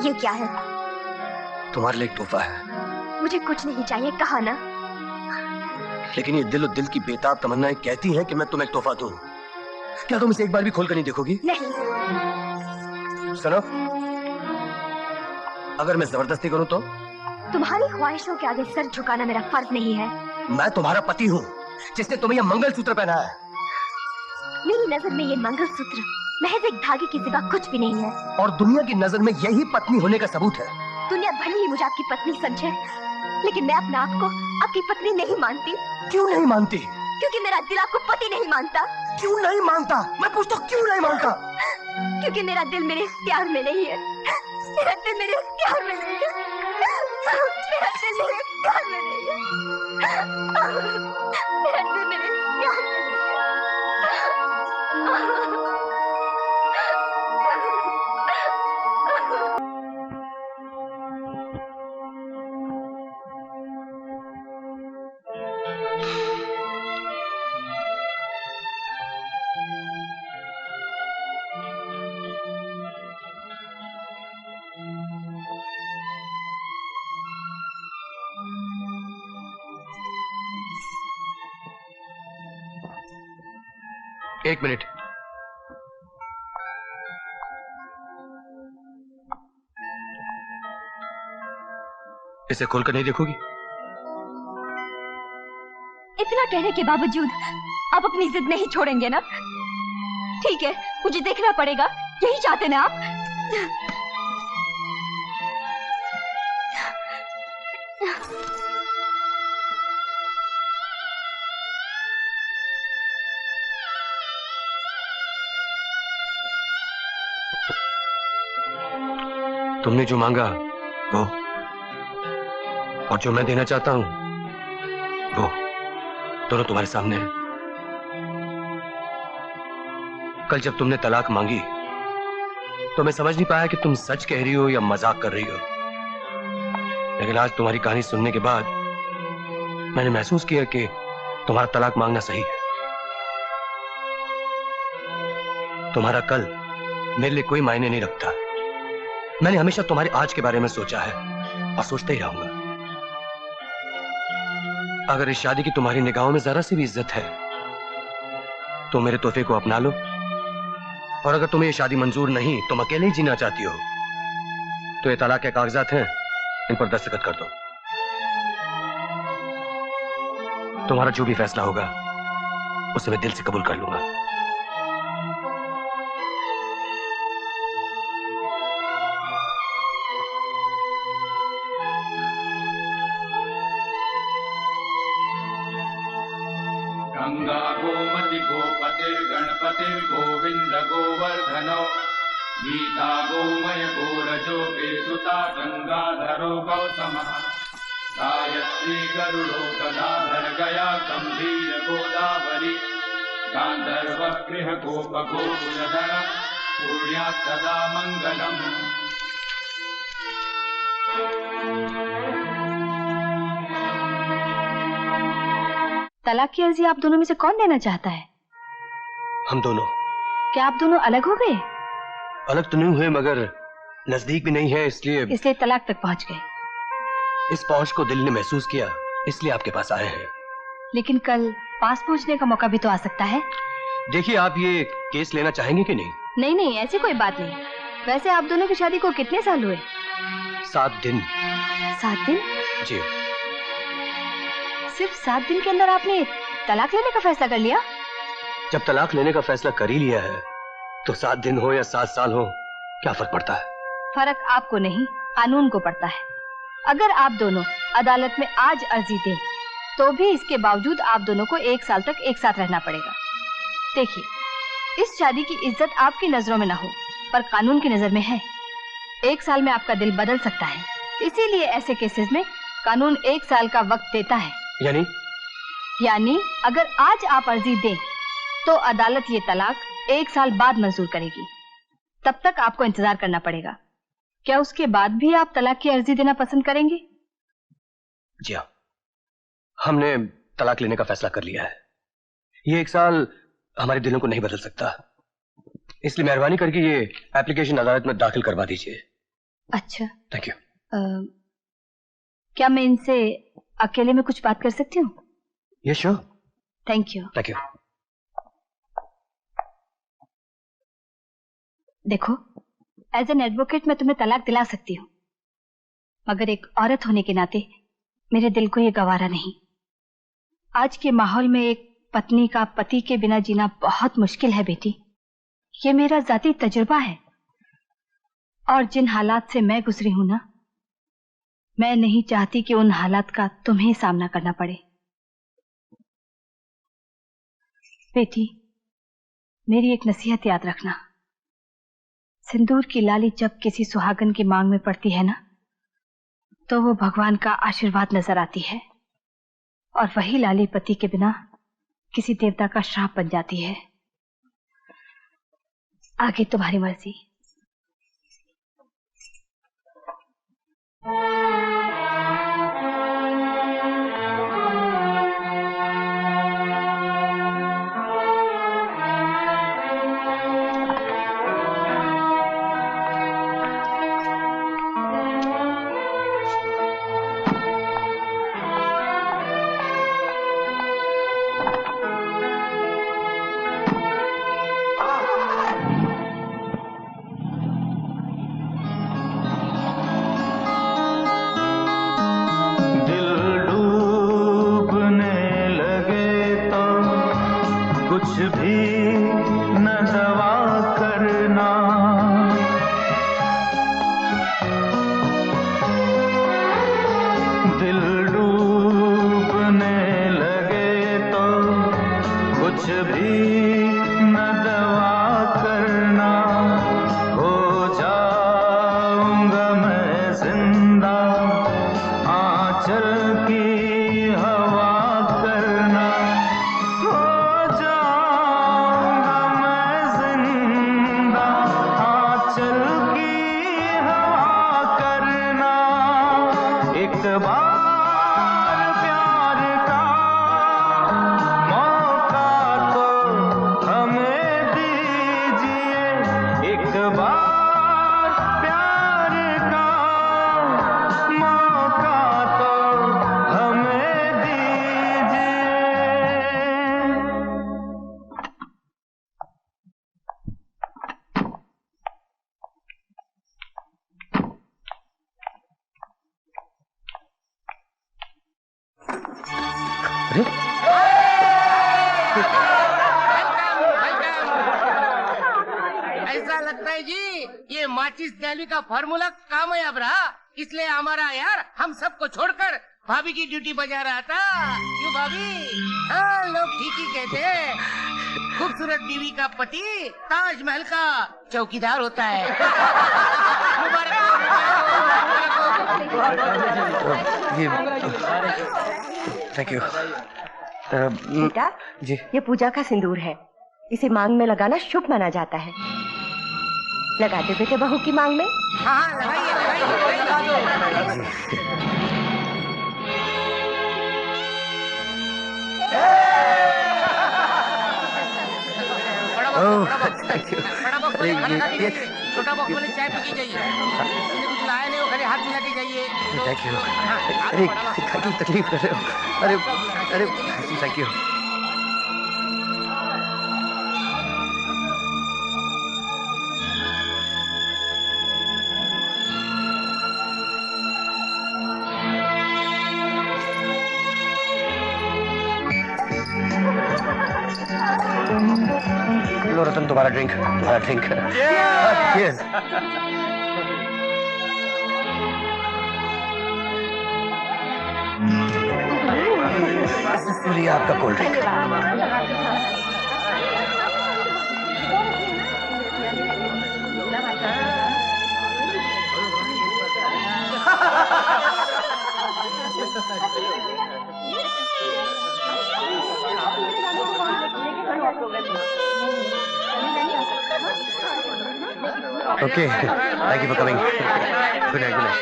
ये क्या है? तुम्हारे लिए एक तोहफा है। मुझे कुछ नहीं चाहिए, कहा ना। लेकिन ये दिल और दिल की बेताब तमन्नाएं कहती हैं कि मैं तुम्हें एक तोहफा दूं। क्या तुम इसे एक बार भी खोलकर नहीं देखोगी? नहीं। सुनो, अगर मैं जबरदस्ती करूं तो? तुम्हारी ख्वाहिशों के आगे सर झुकाना मेरा फर्ज नहीं है। मैं तुम्हारा पति हूं, जिसने तुम्हें यह मंगलसूत्र पहना है। मेरी नजर में ये मंगलसूत्र महज एक धागे की सिवा कुछ भी नहीं है। और दुनिया की नजर में यही पत्नी होने का सबूत है। दुनिया भले ही मुझे आपकी पत्नी समझे, लेकिन मैं अपने आप को आपकी पत्नी नहीं मानती। क्यों नहीं मानती? क्योंकि मेरा दिल आपको पति नहीं मानता। क्यों नहीं मानता? मैं पूछता हूँ, क्यों नहीं मानता? क्योंकि मेरा दिल मेरे इख्तियार में नहीं है। मेरा दिल मेरे इख्तियार में नहीं है। मेरा दिल मेरे इख्तियार में नहीं है। मेरा दिल मेरे इख्तियार में नहीं है। एक मिनट। इसे खोलकर नहीं देखोगी? इतना कहने के बावजूद आप अपनी जिद नहीं छोड़ेंगे ना? ठीक है, मुझे देखना पड़ेगा, यही चाहते ना आप? तुमने जो मांगा वो, और जो मैं देना चाहता हूं वो, दोनों तुम्हारे सामने है। कल जब तुमने तलाक मांगी तो मैं समझ नहीं पाया कि तुम सच कह रही हो या मजाक कर रही हो। लेकिन आज तुम्हारी कहानी सुनने के बाद मैंने महसूस किया कि तुम्हारा तलाक मांगना सही है। तुम्हारा कल मेरे लिए कोई मायने नहीं रखता। मैंने हमेशा तुम्हारे आज के बारे में सोचा है और सोचता ही रहूंगा। अगर इस शादी की तुम्हारी निगाहों में जरा सी भी इज्जत है तो मेरे तोहफे को अपना लो, और अगर तुम्हें ये शादी मंजूर नहीं, तुम अकेले ही जीना चाहती हो, तो ये तलाक के कागजात हैं, इन पर दस्तखत कर दो। तुम्हारा जो भी फैसला होगा उसे मैं दिल से कबूल कर लूंगा। गंगा गोमति गोपतिर्गणपतिर्गोविंद गोवर्धनो गीता गोमय गोरजो सुता गंगाधरो गौतमः गायत्री गरुड़ो गदाधर गया गंभीर गोदावरी गांधर्व गृह गोप गोकुलधर पूर्यात् सदा मंगलम्। तलाक की अर्जी आप दोनों में से कौन देना चाहता है? हम दोनों। क्या आप दोनों अलग हो गए? अलग तो नहीं हुए, मगर नजदीक भी नहीं है, इसलिए तलाक तक पहुंच गए। इस पहुंच को दिल ने महसूस किया, इसलिए आपके पास आए हैं। लेकिन कल पास पहुंचने का मौका भी तो आ सकता है। देखिए, आप ये केस लेना चाहेंगे कि नहीं? नहीं नहीं, ऐसी कोई बात नहीं। वैसे आप दोनों की शादी को कितने साल हुए? 7 दिन। 7 दिन? जी। सिर्फ 7 दिन के अंदर आपने तलाक लेने का फैसला कर लिया? जब तलाक लेने का फैसला कर ही लिया है तो 7 दिन हो या 7 साल हो, क्या फर्क पड़ता है? फर्क आपको नहीं, कानून को पड़ता है। अगर आप दोनों अदालत में आज अर्जी दें तो भी इसके बावजूद आप दोनों को 1 साल तक एक साथ रहना पड़ेगा। देखिए, इस शादी की इज्जत आपकी नजरों में ना हो, पर कानून की नजर में है। 1 साल में आपका दिल बदल सकता है, इसीलिए ऐसे केसेस में कानून 1 साल का वक्त देता है। यानी अगर आज आप अर्जी दें तो अदालत ये तलाक 1 साल बाद मंजूर करेगी। तब तक आपको इंतजार करना पड़ेगा। क्या उसके बाद भी आप तलाक की अर्जी देना पसंद करेंगे? जी हाँ, हमने तलाक लेने का फैसला कर लिया है। ये 1 साल हमारे दिलों को नहीं बदल सकता, इसलिए मेहरबानी करके ये एप्लीकेशन अदालत में दाखिल करवा दीजिए। अच्छा, थैंक यू। क्या मैं इनसे अकेले में कुछ बात कर सकती हूँ? ये sure. Thank you. Thank you. देखो, एज एन एडवोकेट मैं तुम्हें तलाक दिला सकती हूँ, मगर एक औरत होने के नाते मेरे दिल को ये गवारा नहीं। आज के माहौल में एक पत्नी का पति के बिना जीना बहुत मुश्किल है बेटी। ये मेरा जाती तजुर्बा है, और जिन हालात से मैं गुजरी हूं ना, मैं नहीं चाहती कि उन हालात का तुम्हें सामना करना पड़े। बेटी, मेरी एक नसीहत याद रखना, सिंदूर की लाली जब किसी सुहागन की मांग में पड़ती है ना, तो वो भगवान का आशीर्वाद नजर आती है, और वही लाली पति के बिना किसी देवता का श्राप बन जाती है। आगे तुम्हारी मर्जी। ऐसा लगता है जी ये माचिस गैलरी का फार्मूला कामयाब रहा, इसलिए हमारा यार हम सबको छोड़कर भाभी की ड्यूटी बजा रहा था। क्यों भाभी? हाँ, लोग ठीक ही कहते हैं, खूबसूरत बीवी का पति ताजमहल का चौकीदार होता है। Thank you. बेटा जी, ये पूजा का सिंदूर है, इसे मांग में लगाना शुभ माना जाता है। लगा दे बेटे बहू की मांग में। हाँ, लगाइए लगाइए। बड़ा बॉक्स वाले खाना खा के जाइए, छोटा बॉक्स वाले चाय पी के जाइए, कुछ लाया नहीं हो खाली हाथ मिला के जाइए। Thank you. अरे क्या तकलीफ कर रहे हो? अरे अरे थैंक यू। लो रतन, तुम्हारा ड्रिंक। Cheers. ये आपका cold drink. Okay, thank you for coming. Good night, good night.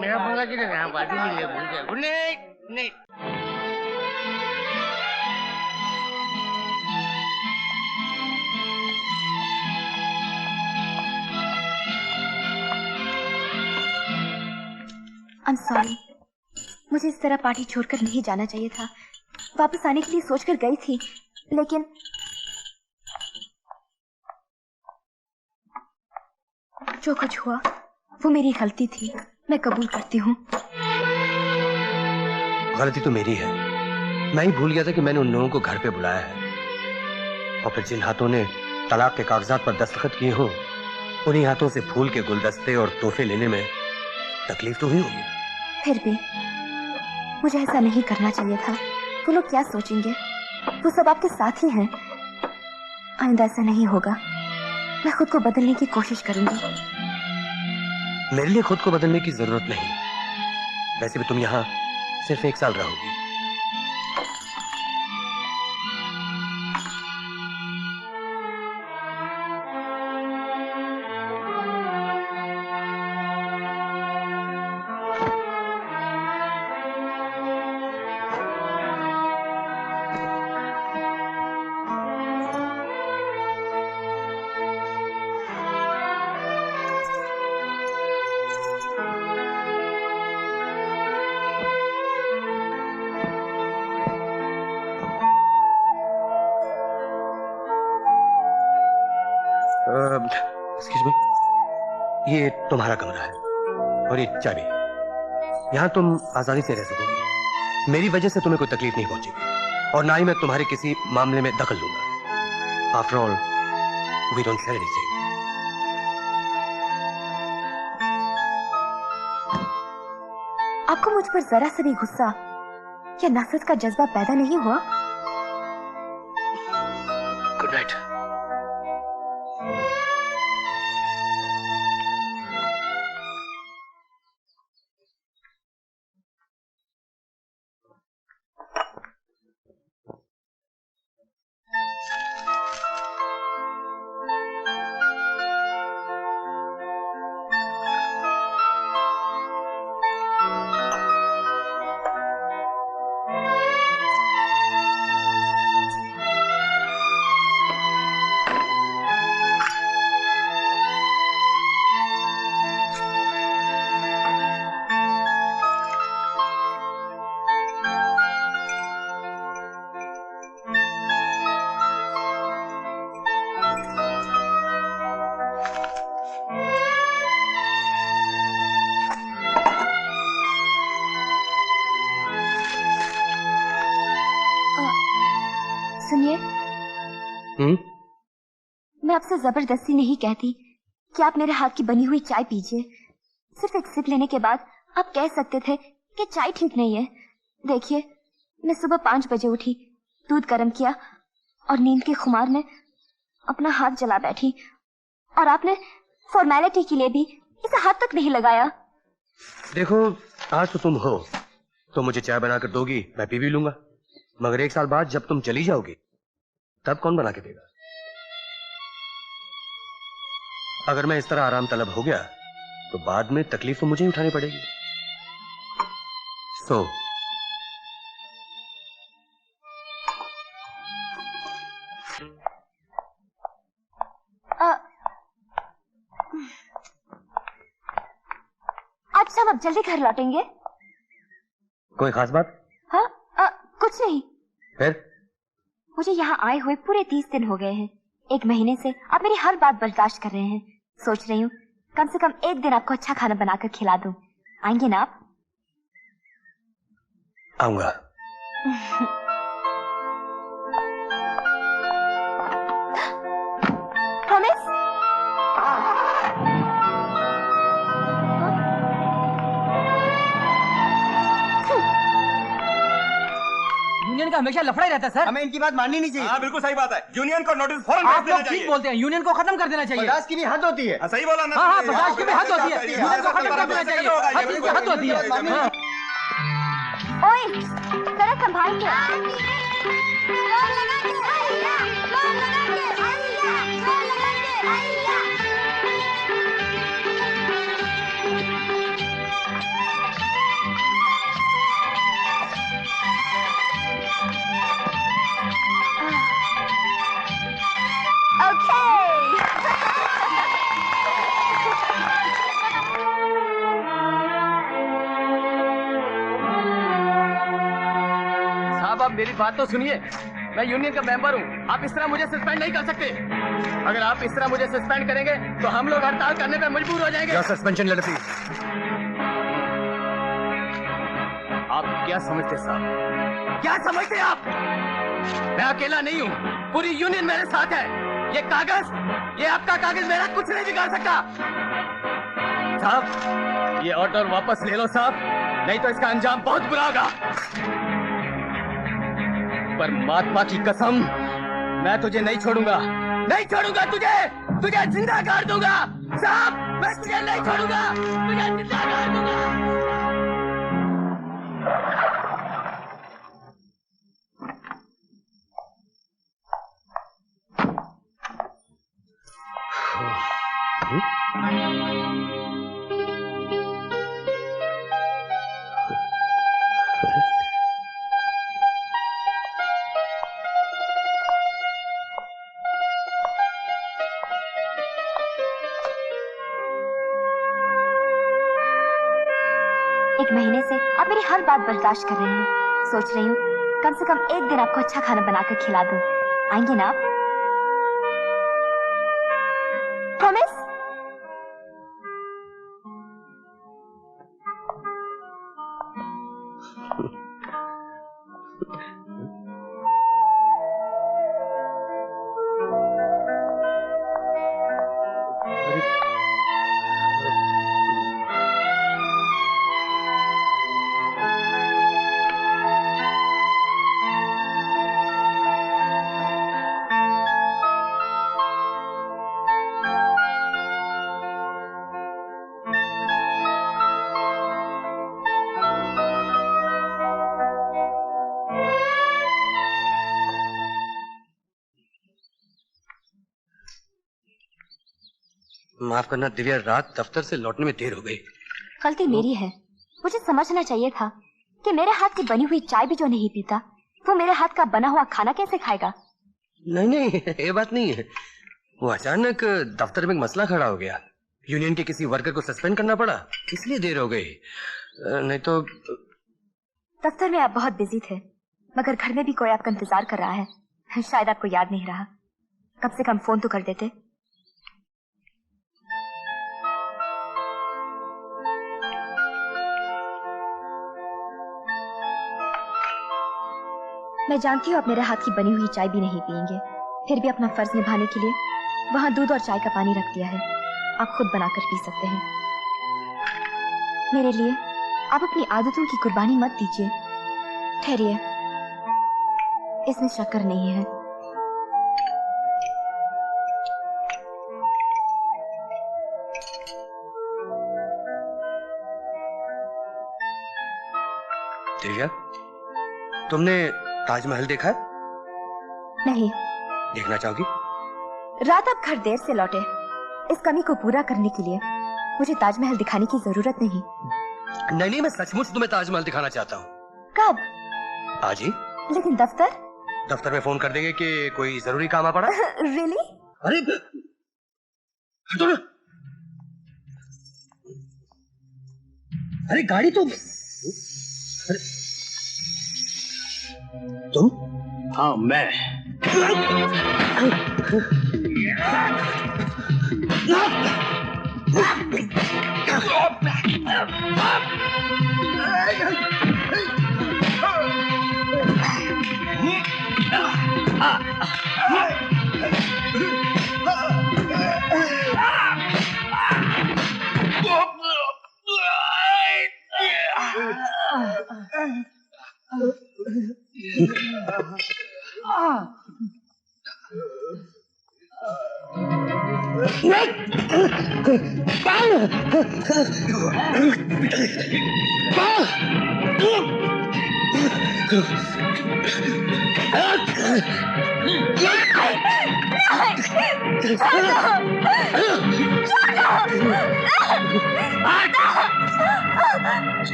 मेरा पंगा किधर? बाजू में ले भूल गया। Good night. I'm sorry. मुझे इस तरह पार्टी छोड़कर नहीं जाना चाहिए था। वापस आने के लिए सोचकर गई थी, लेकिन जो कुछ हुआ वो मेरी गलती थी, मैं कबूल करती हूँ। गलती तो मेरी है। मैं ही भूल गया था कि मैंने उन लोगों को घर पे बुलाया है, और फिर जिन हाथों ने तलाक के कागजात पर दस्तखत किए हों, उन्हीं हाथों से फूल के गुलदस्ते और तोहफे लेने में तकलीफ तो हुई होगी। फिर भी मुझे ऐसा नहीं करना चाहिए था। वो लोग क्या सोचेंगे? वो सब आपके साथ ही हैं। आइंदा ऐसा नहीं होगा। मैं खुद को बदलने की कोशिश करूंगी। मेरे लिए खुद को बदलने की जरूरत नहीं। वैसे भी तुम यहाँ सिर्फ 1 साल रहोगी। एक्सक्यूज मी, ये तुम्हारा कमरा है और ये चाबी। यहाँ तुम आसानी से रह सकोगी। मेरी वजह से तुम्हें कोई तकलीफ नहीं पहुंचेगी, और ना ही मैं तुम्हारे किसी मामले में दखल लूंगा। After all we don't share anything. आपको मुझ पर जरा सा भी गुस्सा या नफरत का जज्बा पैदा नहीं हुआ? Good night. सुनिए, मैं आपसे जबरदस्ती नहीं कहती कि आप मेरे हाथ की बनी हुई चाय पीजिए। सिर्फ एक सिप लेने के बाद आप कह सकते थे कि चाय ठीक नहीं है। देखिए, मैं सुबह 5 बजे उठी, दूध गर्म किया और नींद के खुमार में अपना हाथ जला बैठी, और आपने फॉर्मेलिटी के लिए भी इसे हाथ तक नहीं लगाया। देखो, आज तो तुम हो तो मुझे चाय बनाकर दोगी, मैं पी भी लूंगा। मगर 1 साल बाद जब तुम चली जाओगी तब कौन बना के देगा? अगर मैं इस तरह आराम तलब हो गया तो बाद में तकलीफ तो मुझे ही उठानी पड़ेगी। सो आज हम अब जल्दी घर लौटेंगे। कोई खास बात? हाँ, कुछ नहीं। फिर मुझे यहाँ आए हुए पूरे 30 दिन हो गए हैं। 1 महीने से आप मेरी हर बात बर्दाश्त कर रहे हैं। सोच रही हूँ कम से कम एक दिन आपको अच्छा खाना बनाकर खिला दूं। आएंगे ना आप? आऊंगा। प्रॉमिस? यूनियन का हमेशा लफड़ा ही रहता है सर। हमें इनकी बात माननी नहीं चाहिए। हाँ बिल्कुल सही बात है। यूनियन को नोटिस फौरन आप भेज देना लोग चाहिए। ठीक बोलते हैं, यूनियन को खत्म कर देना चाहिए। बर्दाश्त की भी हद होती है। सही बोला ना। हाँ, बर्दाश्त की भी हद होती है। यूनियन को खत्म कर देना चाहिए। हर चीज की हद होती है। हाँ। ओए, जरा संभाल के। बात तो सुनिए, मैं यूनियन का मेंबर हूँ। आप इस तरह मुझे सस्पेंड नहीं कर सकते। अगर आप इस तरह मुझे सस्पेंड करेंगे तो हम लोग हड़ताल करने पे मजबूर हो जाएंगे। Suspension letter please. आप क्या समझते साहब, क्या समझते आप? मैं अकेला नहीं हूँ, पूरी यूनियन मेरे साथ है। ये कागज, ये आपका कागज मेरा कुछ नहीं बिगाड़ सकता। साहब, ये ऑर्डर वापस ले लो साहब, नहीं तो इसका अंजाम बहुत बुरा होगा। परमात्मा की कसम, मैं तुझे नहीं छोड़ूंगा, नहीं छोड़ूंगा तुझे, तुझे जिंदा कर दूंगा साहब, मैं तुझे नहीं छोड़ूंगा, तुझे जिंदा कर दूंगा। एक महीने से आप मेरी हर बात बर्दाश्त कर रहे हैं। सोच रही हूँ कम से कम एक दिन आपको अच्छा खाना बनाकर खिला दूं। आएंगे ना आप? प्रॉमिस? माफ करना दिव्या, रात दफ्तर से लौटने में देर हो गई। गलती मेरी है। मुझे समझना चाहिए था कि मेरे हाथ की बनी हुई चाय भी जो नहीं पीता, वो मेरे हाथ का बना हुआ खाना कैसे खाएगा? नहीं नहीं, ये बात नहीं है। वो अचानक दफ्तर में एक मसला खड़ा हो गया। यूनियन के किसी वर्कर को सस्पेंड करना पड़ा, इसलिए देर हो गई। नहीं तो दफ्तर में आप बहुत बिजी थे, मगर घर में भी कोई आपका इंतजार कर रहा है। शायद आपको याद नहीं रहा। कम से कम फोन तो कर देते। मैं जानती हूँ आप मेरे हाथ की बनी हुई चाय भी नहीं पियेंगे, फिर भी अपना फर्ज निभाने के लिए वहाँ दूध और चाय का पानी रख दिया है। आप खुद बनाकर पी सकते हैं। मेरे लिए आप अपनी आदतों की कुर्बानी मत दीजिए। ठहरिए, इसमें शक्कर नहीं है। दिव्या, तुमने ताजमहल देखा है? नहीं। देखना चाहोगी? रात आप घर देर से लौटे, इस कमी को पूरा करने के लिए मुझे ताजमहल दिखाने की जरूरत नहीं। नहीं, मैं सचमुच तुम्हें ताजमहल दिखाना चाहता हूँ। कब? आज ही। लेकिन दफ्तर? दफ्तर में फोन कर देंगे कि कोई जरूरी काम आ पड़ा। रियली? अरे हटो ना। अरे गाड़ी तो तुम? हाँ, मैं।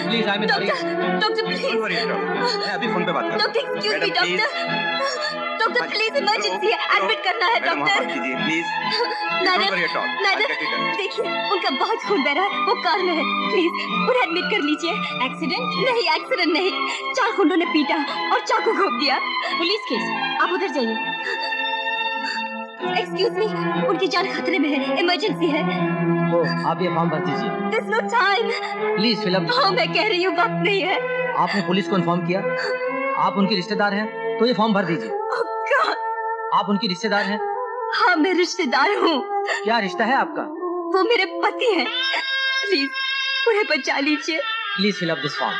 Please I am in Hari. Doctor please. Don't worry मैं अभी फोन पे बात करूंगा। Doctor excuse me doctor. Doctor please emergency है, एडमिट करना है डॉक्टर। प्लीज मैडम देखिए उनका बहुत खून बह रहा है, वो कार में है, प्लीज उन्हें एडमिट कर लीजिए। एक्सीडेंट नहीं, एक्सीडेंट नहीं, 4 गुंडों ने पीटा और चाकू घोंप दिया। पुलिस केस, आप उधर जाइए। एक्सक्यूज मी, उनकी जान खतरे में है, इमरजेंसी है। आप ये फॉर्म भर दीजिए। There's no time. Please fill up. हाँ मैं कह रही हूँ वक्त नहीं है। आपने पुलिस को इन्फॉर्म किया? आप उनके रिश्तेदार हैं तो ये फॉर्म भर दीजिए। आप उनकी रिश्तेदार हैं? हाँ मैं रिश्तेदार हूँ। क्या रिश्ता है आपका? वो मेरे पति हैं, प्लीज उन्हें बचा लीजिए। Please fill up this form.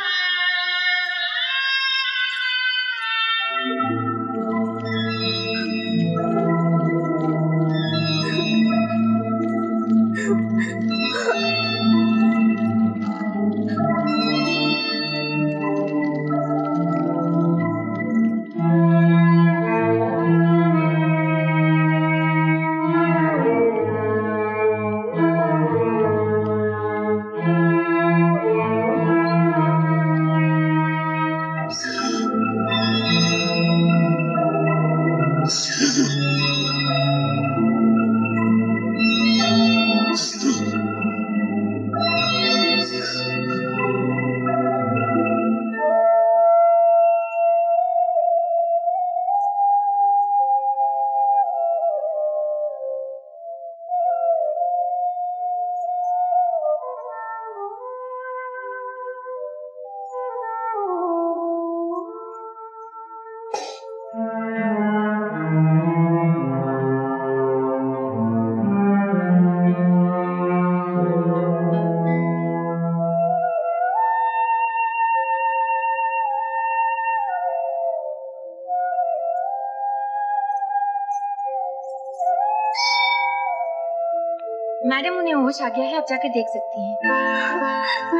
Madam उन्हें होश आ गया है, आप जाकर देख सकती हैं।